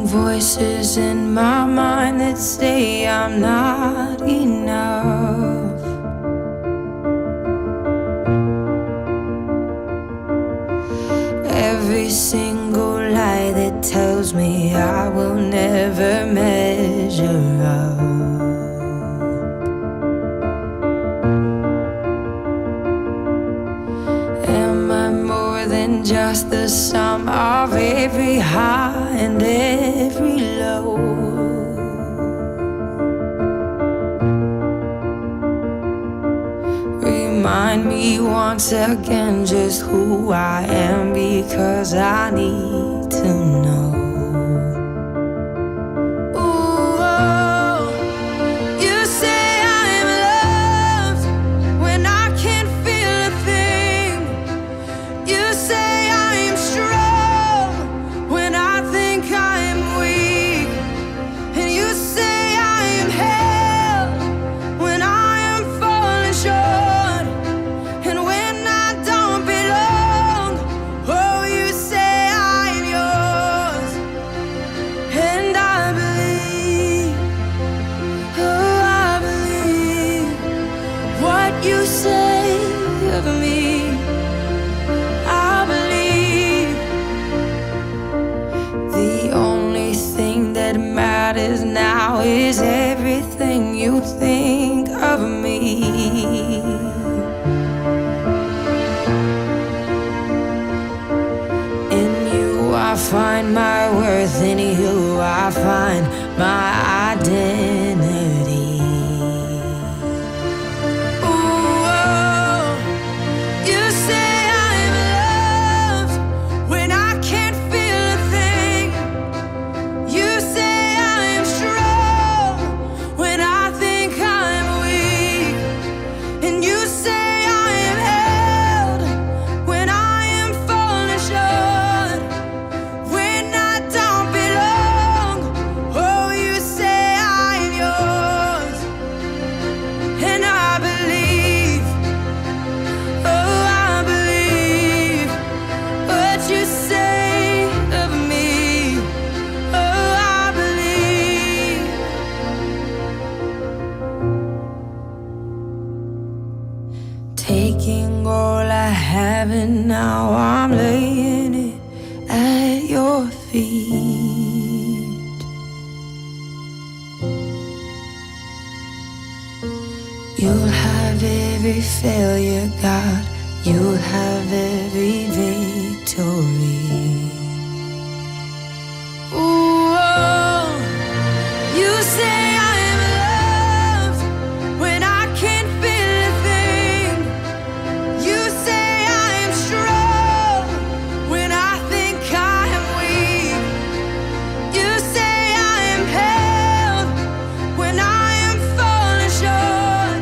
Voices in my mind that say I'm not enough. Every single lie that tells me I will never measure up. Am I more than just the sum of every high and every low? Remind me once again just who I am, because I need to know. Ooh, oh, you say I'm loved when I can't feel a thing. You say I'm strong when I think I'm weak. And you say I am held when I am falling short. And when I don't belong, oh, you say I'm yours. And I believe, oh, I believe what you say of me. I believe the only thing that matters now is everything you think of me. In you I find my worth, in you I find my identity. Ooh, oh, you say I'm loved when I can't feel a thing. all I have, and now I'm laying it at your feet. You'll have every failure, God. You'll have every victory. Ooh, oh, you say I am loved when I can't feel a thing. You say I am strong when I think I am weak. You say I am held when I am falling short,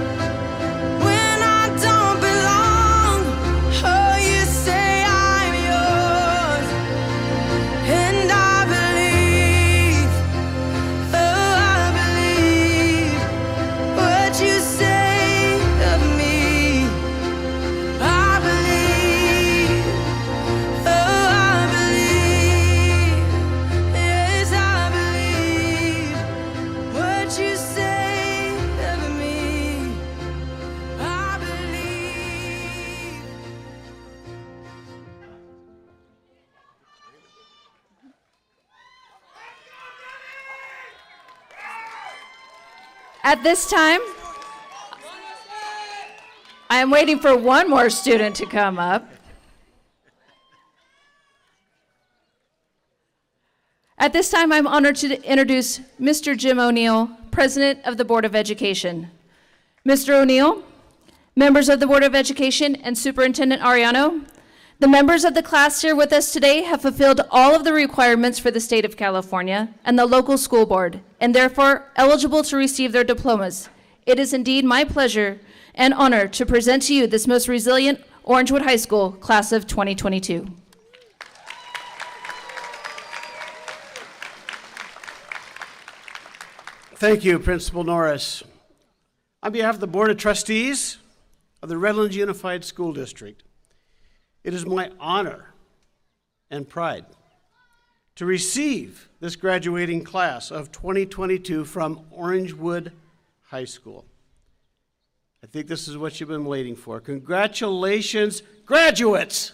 when I don't belong. Oh, you say I'm yours, and I believe. Oh, I believe what you say of me. I believe. Oh, I believe. Yes, I believe what you say of me. I believe. At this time, I am waiting for one more student to come up. At this time, I'm honored to introduce Mr. Jim O'Neill, President of the Board of Education. Mr. O'Neill, members of the Board of Education, and Superintendent Ariano, the members of the class here with us today have fulfilled all of the requirements for the state of California and the local school board, and therefore eligible to receive their diplomas. It is indeed my pleasure and honor to present to you this most resilient Orangewood High School class of 2022. Thank you, Principal Norris. On behalf of the Board of Trustees of the Redlands Unified School District, it is my honor and pride to receive this graduating class of 2022 from Orangewood High School. I think this is what you've been waiting for. Congratulations, graduates!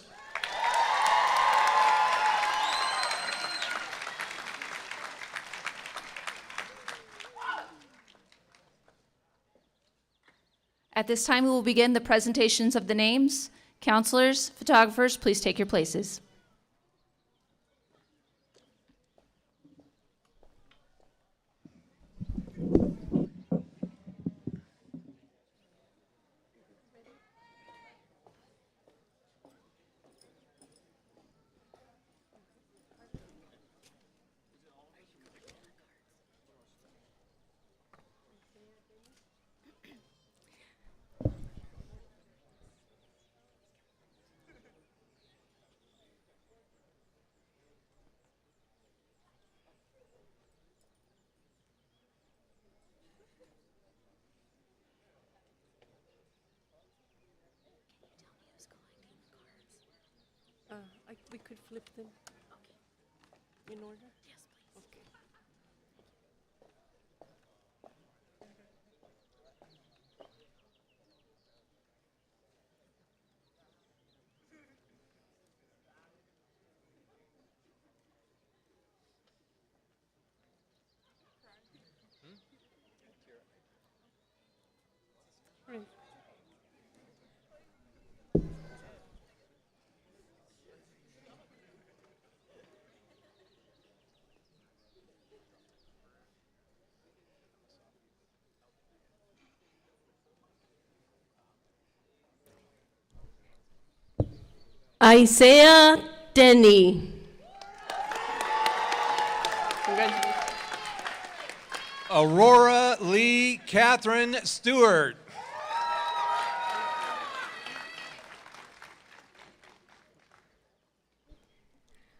At this time, we will begin the presentations of the names. Counselors, photographers, please take your places. We could flip them. In order? Yes, please. Okay. Right. Isaiah Denny. Congratulations. Aurora Lee Catherine Stewart.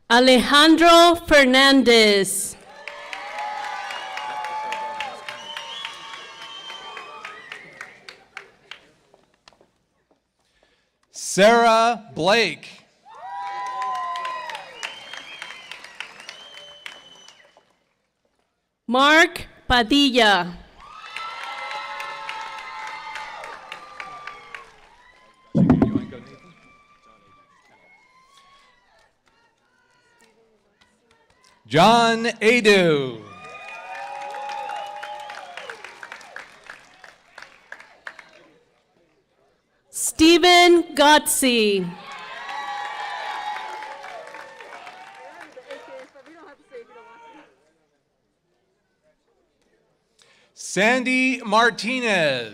Alejandro Fernandez. Sarah Blake. Mark Padilla. John Adu. Stephen Gotzi. Sandy Martinez.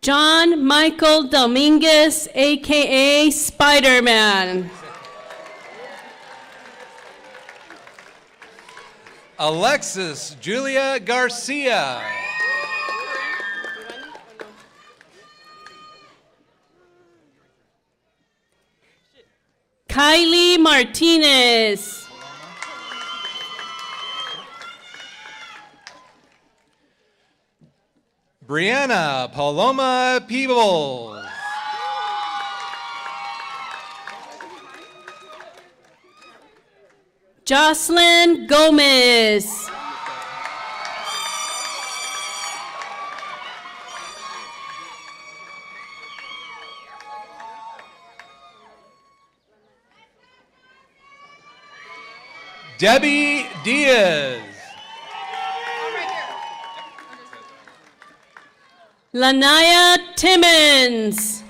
John Michael Dominguez, aka Spider-Man. Alexis Julia Garcia. Kylie Martinez. Brianna Paloma Peebles. Jocelyn Gomez. Debbie Diaz. Lanaya Timmons.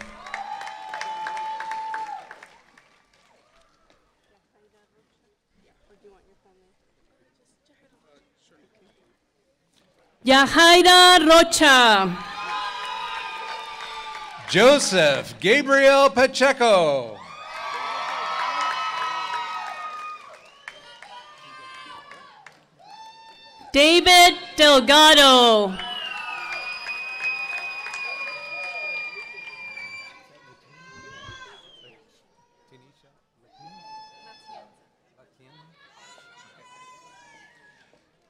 Yahaira Rocha. Joseph Gabriel Pacheco. David Delgado.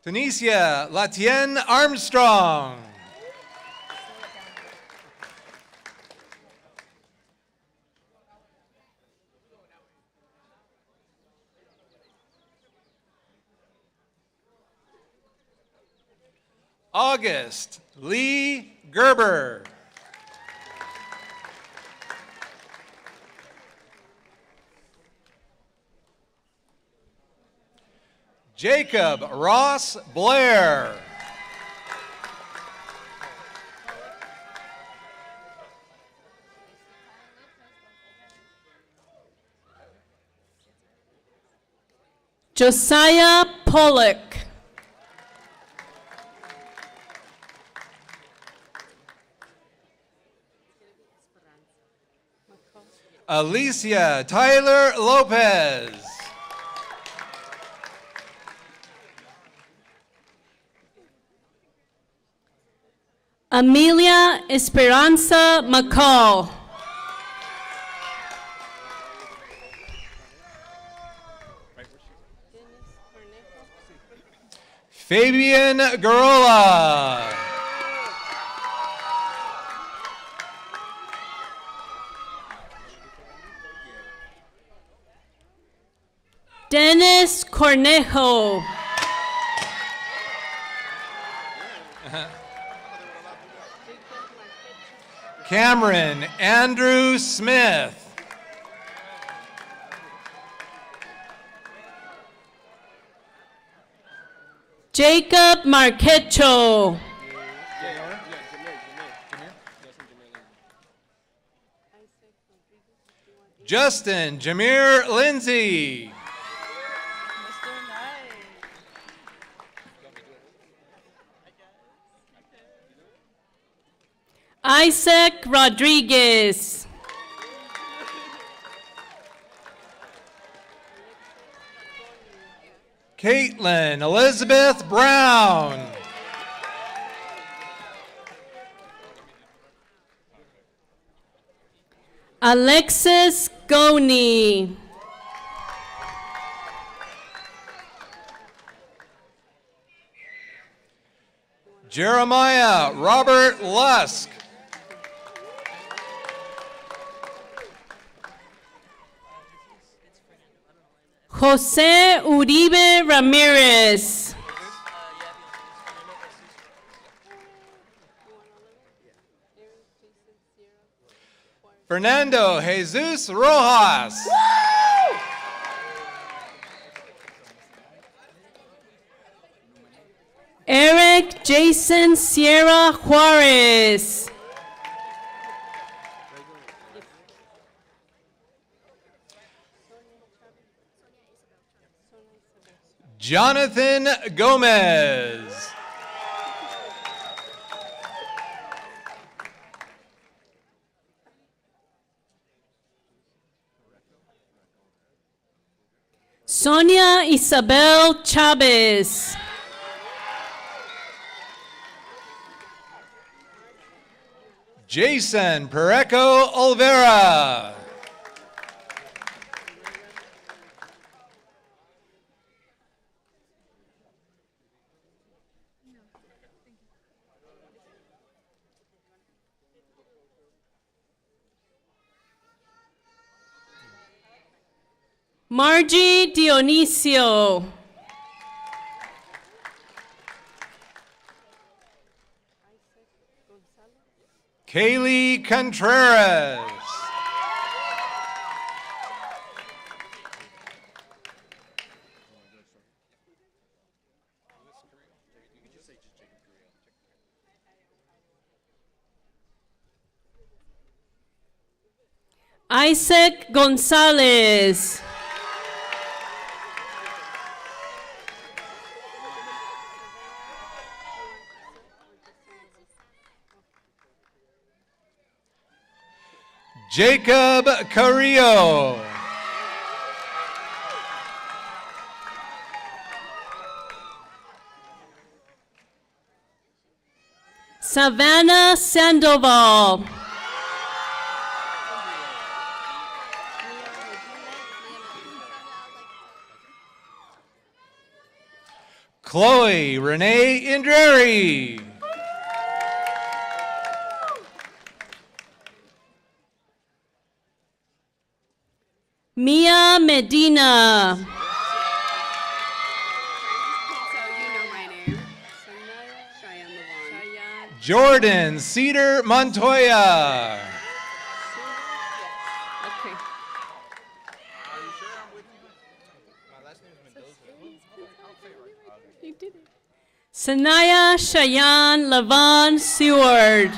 Tunisia Latienne Armstrong. August Lee Gerber. Jacob Ross Blair. Josiah Pollock. Alicia Tyler Lopez. Amelia Esperanza McCall. Fabian Garola. Dennis Cornejo. Cameron Andrew Smith. Jacob Marquecho. Justin Jameer Lindsay. Isaac Rodriguez. Caitlin Elizabeth Brown. Alexis Goni. Jeremiah Robert Lusk. Jose Uribe Ramirez. Fernando Jesus Rojas. Eric Jason Sierra Juarez. Jonathan Gomez. Sonia Isabel Chavez. Jason Pareco Olvera. Margie Dionisio. Kaylee Contreras. Isaac Gonzalez. Jacob Carrillo. Savannah Sandoval. Chloe Renee Indreri. Mia Medina. Jordan Cedar Montoya. Sanaya Cheyenne Lavon Seward.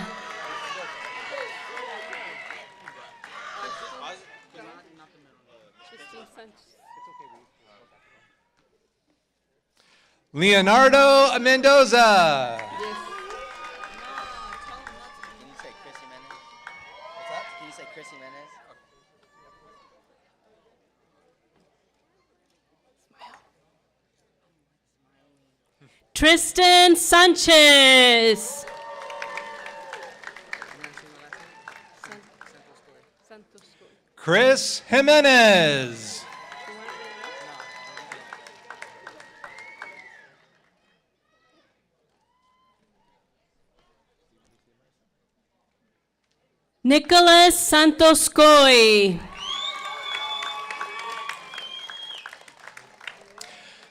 Leonardo Mendoza. Tristan Sanchez. Chris Jimenez. Nicholas Santos Coy.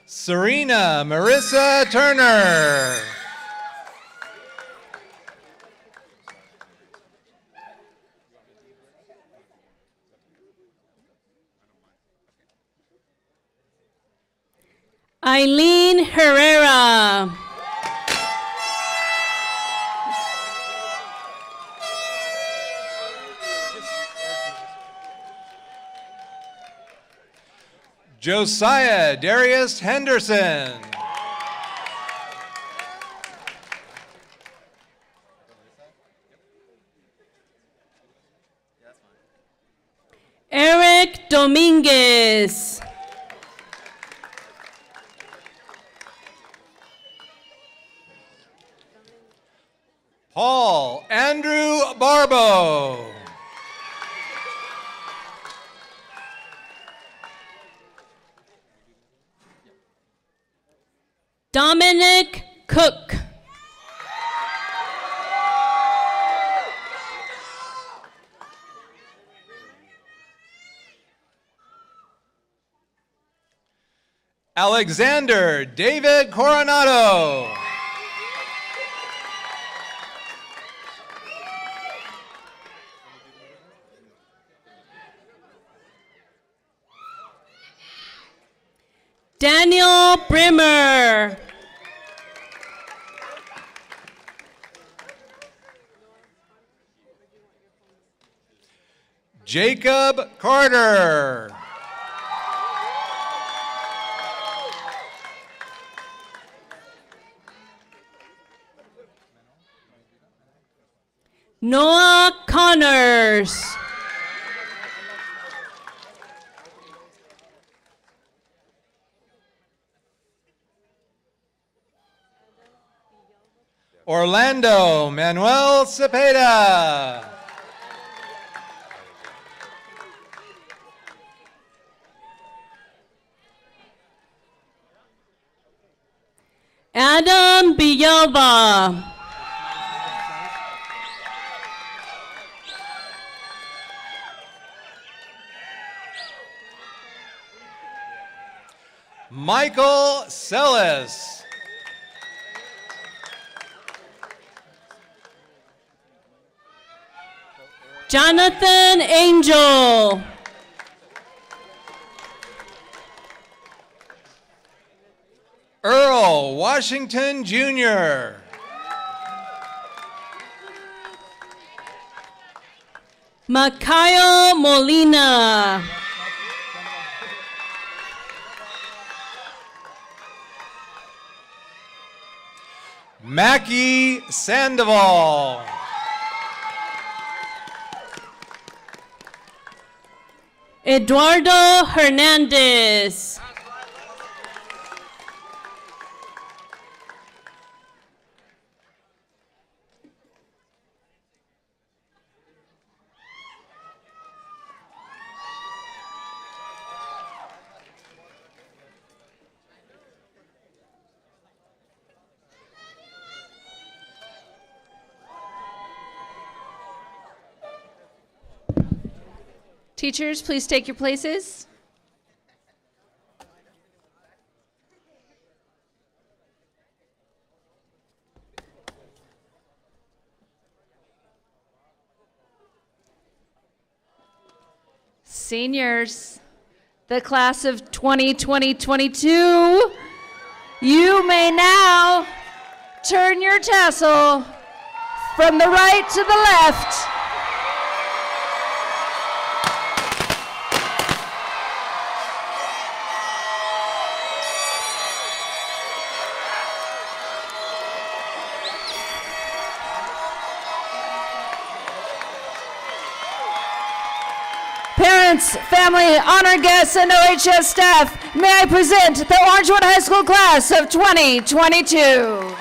Serena Marissa Turner. Eileen Herrera. Josiah Darius Henderson. Eric Dominguez. Paul Andrew Barbo. Dominic Cook. Alexander David Coronado. Daniel Brimmer. Jacob Carter. Noah Connors. Orlando Manuel Cepeda. Adam Bielba. Michael Sellis. Jonathan Angel. Earl Washington Jr. Makayo Molina. Mackie Sandoval. Eduardo Hernandez. Teachers, please take your places. Seniors, the class of 2020-22, you may now turn your tassel from the right to the left. Parents, family, honor guests, and OHS staff, may I present the Orangewood High School class of 2022.